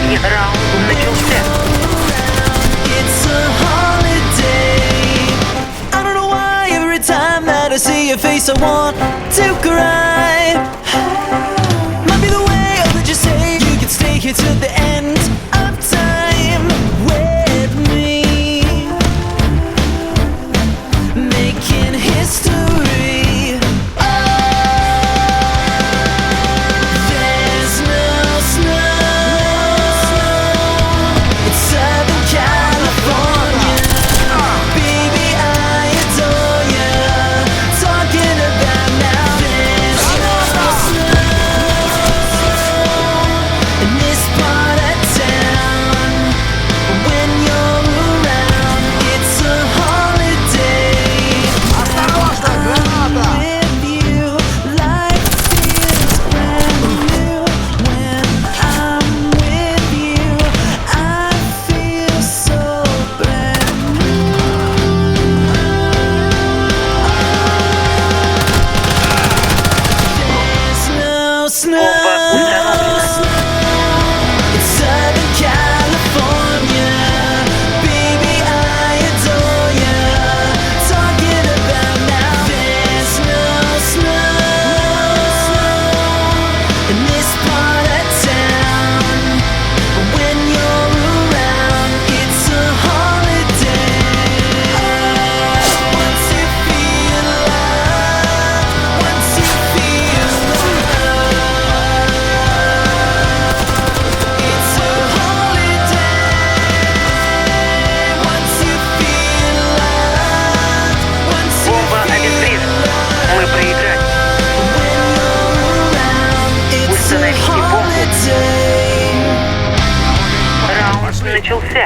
внимание, раунд начался. It's a holiday. I don't know why every time that I see your face I want to cry. Might be the way that you say you can stay here till the end of time with me, making history. There's no snow. It's Southern California. Baby, I adore ya. Talking about now. There's no snow in this part of town. When you're around, it's a holiday. Осторожно, граната! With you, life feels brand new. When I'm with you, I feel so brand new. There's no snow. It's Southern California. Baby, I adore ya. Talking about now. There's no snow in this part of town. When you're around, it's a holiday. Once you feel love, once you feel love, it's a holiday. Once you feel love, once you Бомба обезврежена. Мы проиграли. when you're around, it's a Установите бомбу. holiday. Раунд начался.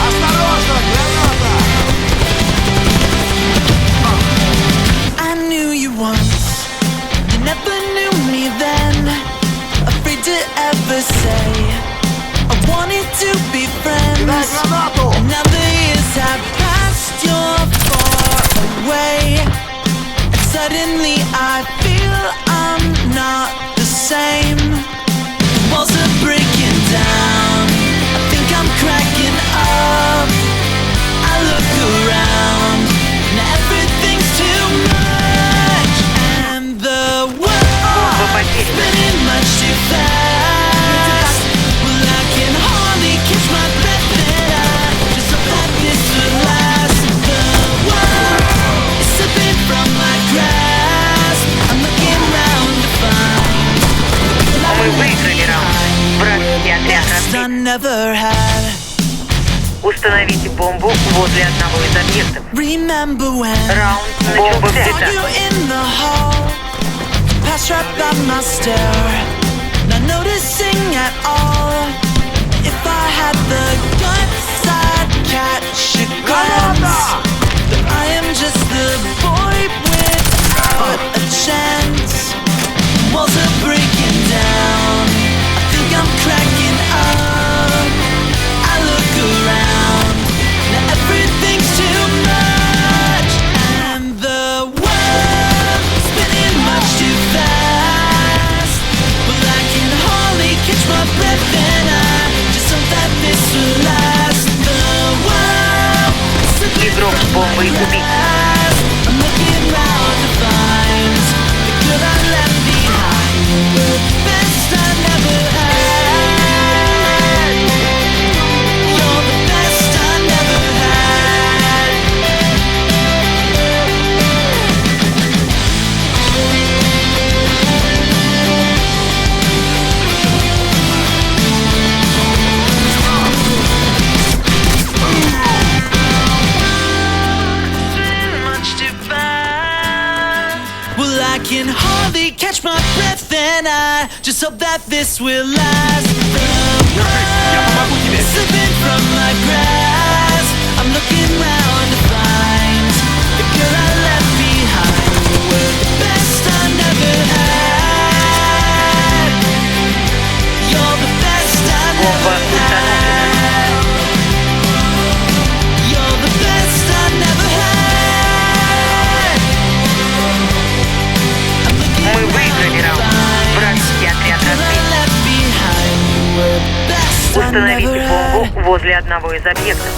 Осторожно, граната! I knew you once, you never knew me then. Afraid to ever say I wanted to be Кидай friends. гранату! Now the years have passed, you're far away, and suddenly I feel I'm not the same. The walls are breaking down, I think I'm cracking up. I look around, now everything's too much, and the world's потеряна. spinning much too fast. Well, I can hardly catch my breath, and I just hope that this will last. The world is slipping from my grasp. I'm looking round to find the girl Мы I выиграли раунд. Вражеский отряд best I разбит. never had. Установите бомбу возле одного из объектов. Remember when Раунд I начался. found you in the hall, passed right by my stare, not noticing at all. If I had the guts, I'd catch a glance. But I am just the boy without a chance. Walls are breaking down, I think I'm cracking up. I look around, now everything's too much, and the world's spinning much too fast. Well, I can hardly catch my breath, and I just hope that this will last. The world is slipping Игрок с from my бомбой убит. grasp. I'm looking round to find the girl I left behind. The best I never had. You're the best I never had. Much too fast. Well, I can hardly catch my breath, and I just hope that this will last. Я помогу тебе! Slipping from my grasp, I'm looking round to find the girl I left behind. You were the best I never had. You're the best I never Бомба установлена. had. You're the best I возле одного из объектов.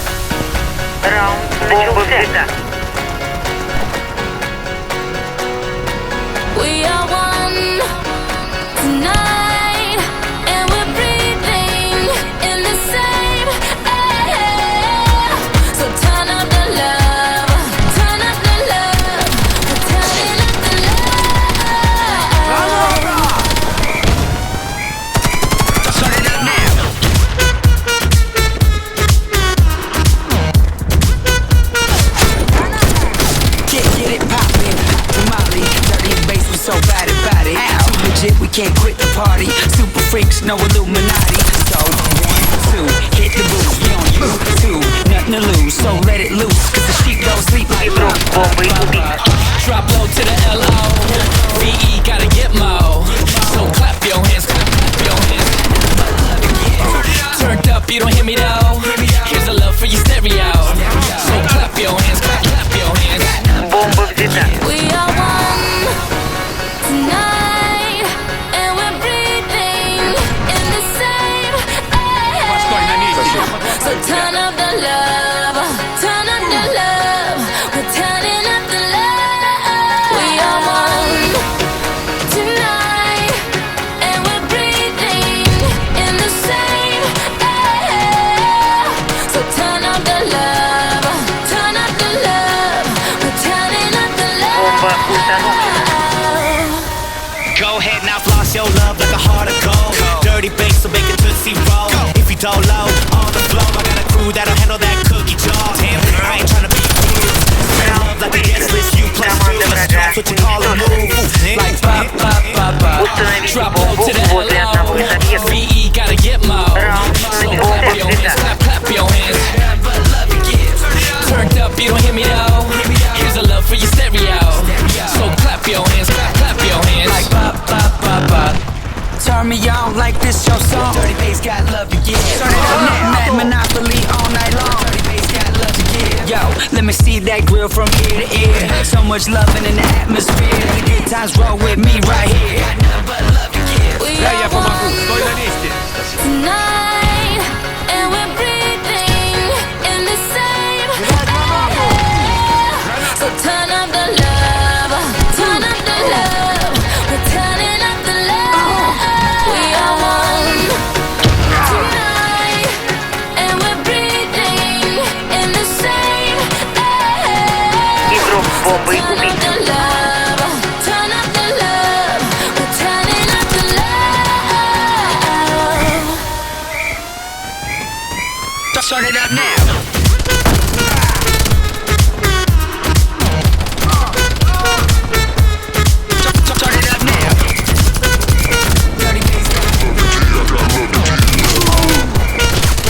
Раунд начался. We are one tonight, and we're breathing in the same air. So turn up the love, turn up the love, we're turning up the love. Turn it up now. Get it poppin', tamale, dirty bass, we so bad about it. Too legit, we can't quit the party. Super freaks, no Illuminati. So 1, 2, hit the boost. We on you too, nothing to lose. So let it loose, 'cause the sheep don't sleep like Игрок бомбы и убийц. Drop low to the LO. VE gotta get mo. So clap your hands, clap your hands. Turned up, you don't hear me though. Here's a love for your stereo. So clap your hands, clap your hands. Бомба взята. We are one tonight, and we're breathing in the same Постой на месте. air. So turn up the love, turn up the love, we're turning up the love. We are one tonight, and we're breathing in the same air. So turn up the love, turn up the love, we're turning up the Бомба установлена. love. Go ahead now, floss your love like a heart of gold. Dirty bass, so make it tootsie roll. If you don't low, on the flow, I got a crew that'll handle that cookie jar. Damn, I ain't tryna be rude. Smell like a guest list, you plus two. That's what you call a move. Like pop, pop, pop, pop. Установите Drop low бомбу to the возле одного из LO. объектов. VE gotta get mo. So clap your hands, clap your hands. Turned up, you don't hear me though. Here's a love for your stereo. So clap your hands, clap your hands. like pop, pop, pop, pop. Turn me on like this your song. Dirty bass got love to give. Turn it up now. Mad Monopoly all night long. Dirty bass got love to give. Yo, let me see that grill from ear to ear. So much loving in the atmosphere. The good times roll with me right here. Got nothing but love to give. We Да, я are помогу. Стой на one месте. tonight, and we're breathing in the same air. So turn up the love, turn up the love, we're turning up the love. We are one tonight, and we're breathing in the same air. Игрок бомбы и Turn up убийц. the love, turn up the love, we're turning up the love. Turn it up now. Turn it up now. Dirty bass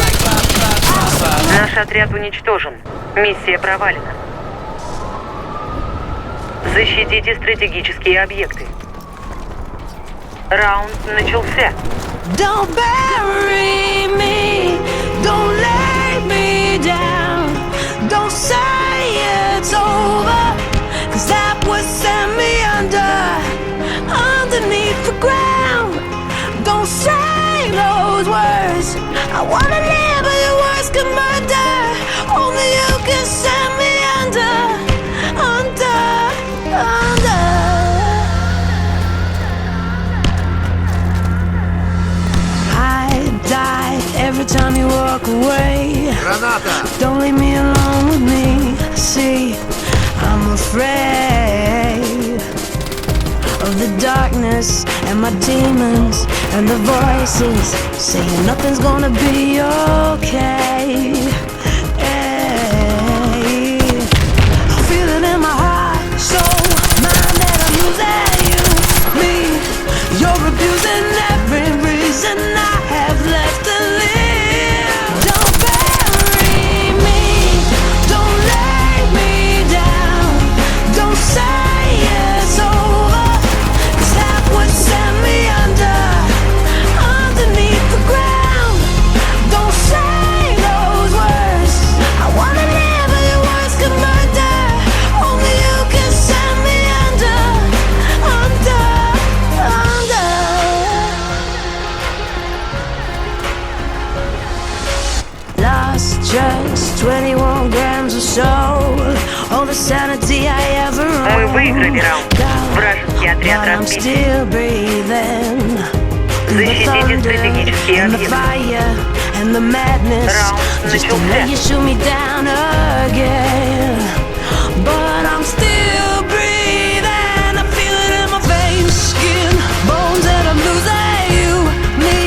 like pop, pop, pop, pop. Наш отряд уничтожен. Миссия провалена. Защитите стратегические объекты. Раунд начался. Don't bury me, don't lay me down, don't say it's over, 'cause that would send me underneath the ground. Don't say those words, I wanna live but your words can murder, only you can send me under. I die every time you walk away. Граната. Don't leave me alone with me. See, I'm afraid of the darkness and my demons and the voices saying nothing's gonna be okay. Hey. I feel it in my heart, soul, mind that I'm losing you, me. You're abusing every reason I have left to live. Don't bury me, don't lay me down, don't say it's over, 'cause that would send me underneath the ground. Don't say those words. the sanity I ever Мы owned. выиграли раунд. Вражеский отряд But I'm разбит. still breathing. The Защитите thunder стратегические and the объекты. fire and the madness. Раунд Just to let you начался. shoot me down again. But I'm still breathing. I feel it in my veins, skin, bones, and I'm losing you, me.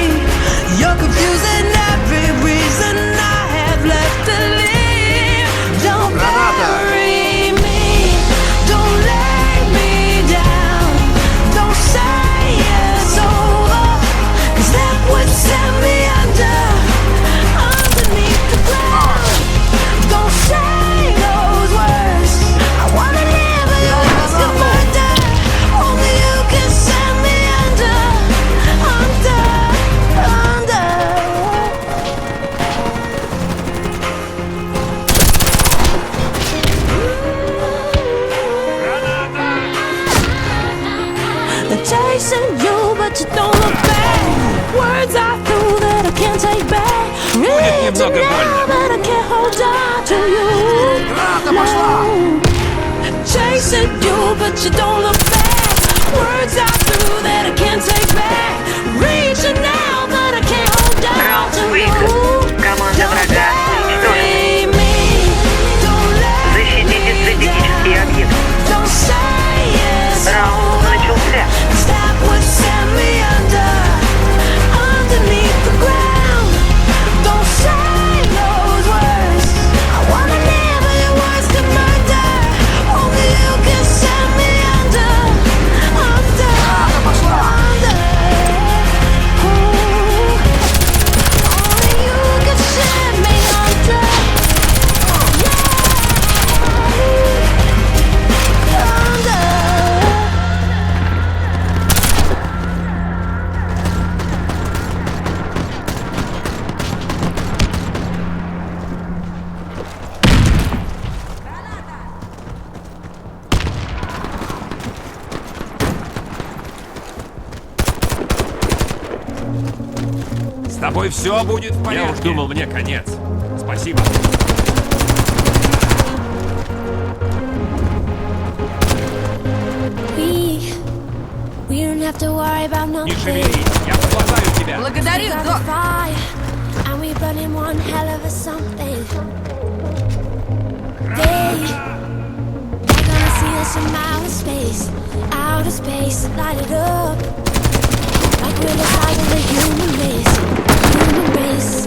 You're confusing every reason I have left to live. Don't bury me. Don't lay me down. Don't say it's over, 'cause that would send me underneath the ground. Don't say those words. I wanna live, but your words to murder. Only you can send me under. They're chasing you, but you don't look back. Words I threw that I can't take back. Reaching немного out, больно. but I can't hold on to you. No. Chasing you, but you don't look back. Words I threw that I can't take back. Reaching out, but I can't hold on Раунд to выигран. you. Команда врага уничтожена. Bury me. Don't let Защитите стратегические объекты. Don't say it's Раунд начался. 'cause that would send me underneath the ground. Don't say those words. I wanna live, but your words to murder. Only you can send me under. Only you can send me under. С тобой все будет в порядке. Я уж думал, мне конец. Спасибо. We don't have to worry about Не nothing. шевелись, я подлатаю тебя. Благодарю, док. And we burning one hell of a something. They're gonna see us from outer space, light it up. Like we're the size of the human race.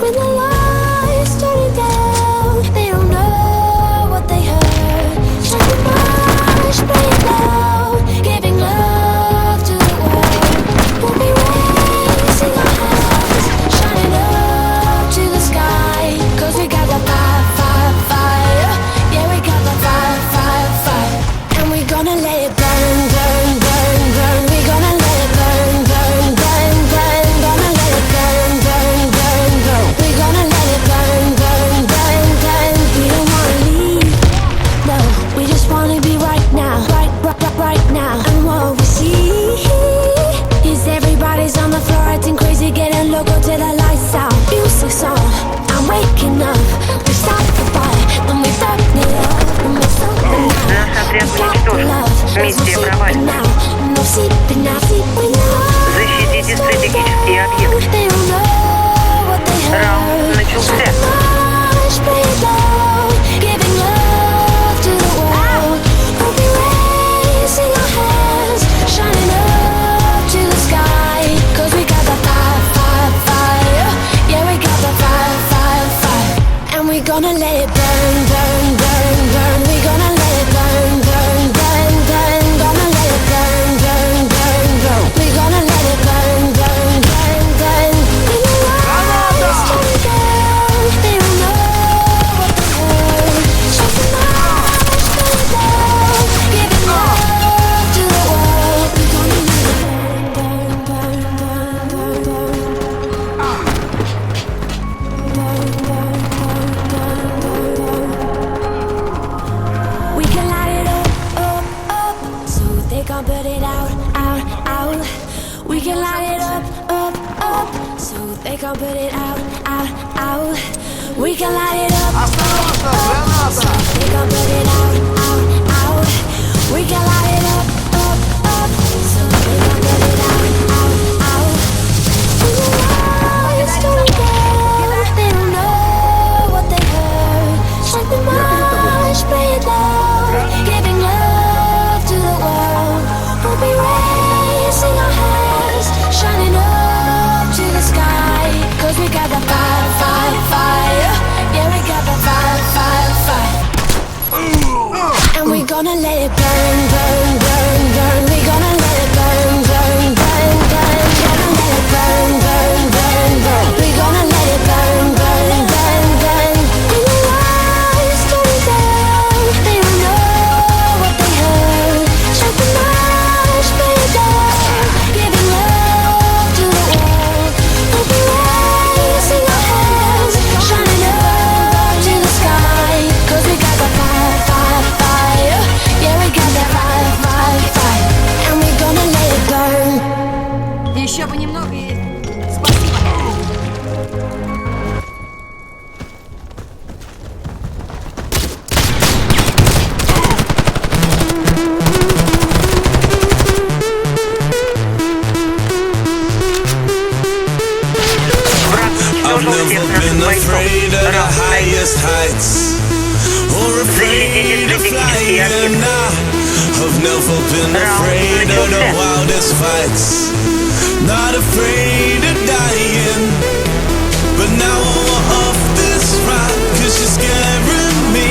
When the lights turning down, they don't know what they heard. Shining bright, spraying loud, giving love to the world. We'll be raising our hands, shining up to the sky. 'Cause we got the fire. Yeah, we got the fire. And we're gonna let it burn. We're gonna let it burn. Gonna let it burn. We're gonna let it burn. We don't wanna leave. No, we just wanna be right now. Right now. And what we see is everybody's on the floor acting crazy, getting loco till the lights out. Music's on, I'm waking up. We stop the fight, then we turn it up. We make something out. Наш отряд уничтожен. Миссия провалена. No sleeping now. Защитите стратегические объекты. They don't know what they heard. Раунд начался. Spread low, giving love to the world. We'll be raising our hands, shining up to the sky. 'Cause we got the fire. Yeah, we got the fire. And we're gonna let it burn. We're gonna let it burn. Gonna let it burn. We're gonna let it burn. In the lights turning down, they don't know what they heard. Something much going down, giving love to the world. We're gonna let it burn. We can light it up, so they can't put it out. We can light it up, so they can't put it out. We can light it up, so they can't put it out. gonna let it burn, burn, burn, burn. We gonna let it burn, burn, burn, burn. Gonna let it burn, burn, burn, burn. We gonna let it burn, burn, burn, burn. In the lights turning down, they don't know what they heard. Shut the mouth, spit it down. Giving love to the world. Open waves in our hands, shining up to the sky. 'Cause we got the fire, fire, fire. Yeah, we got that fire, fire, fire. And we gonna let it burn. Еще понемногу и спасибо. I've never been afraid of the highest heights or afraid of flying. I've never been afraid of the wildest fights, not afraid of dying. But now I'm off this ride 'cause you're scaring me,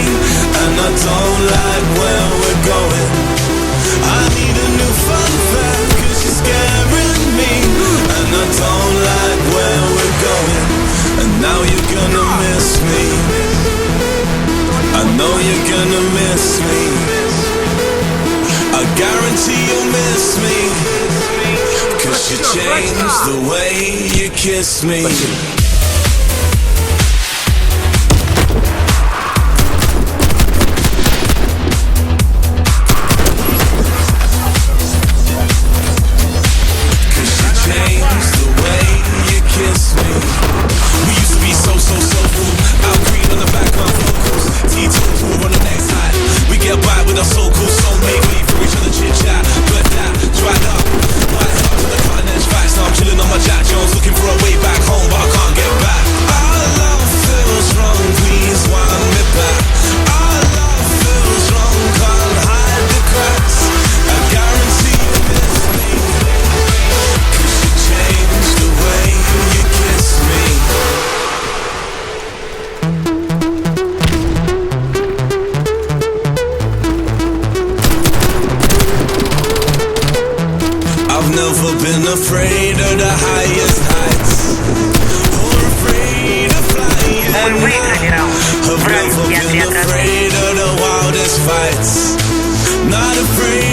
and I don't like where we're going. I need a new fun fact 'cause you're scaring me, and I don't like where we're going. And now you're gonna miss me. I know you're gonna miss me. I guarantee you'll miss me, 'cause you changed the way you kiss me. Been afraid of the highest heights or afraid of flying. Мы выиграли раунд. I've never Вражеский been отряд разбит. afraid of the wildest fights, not afraid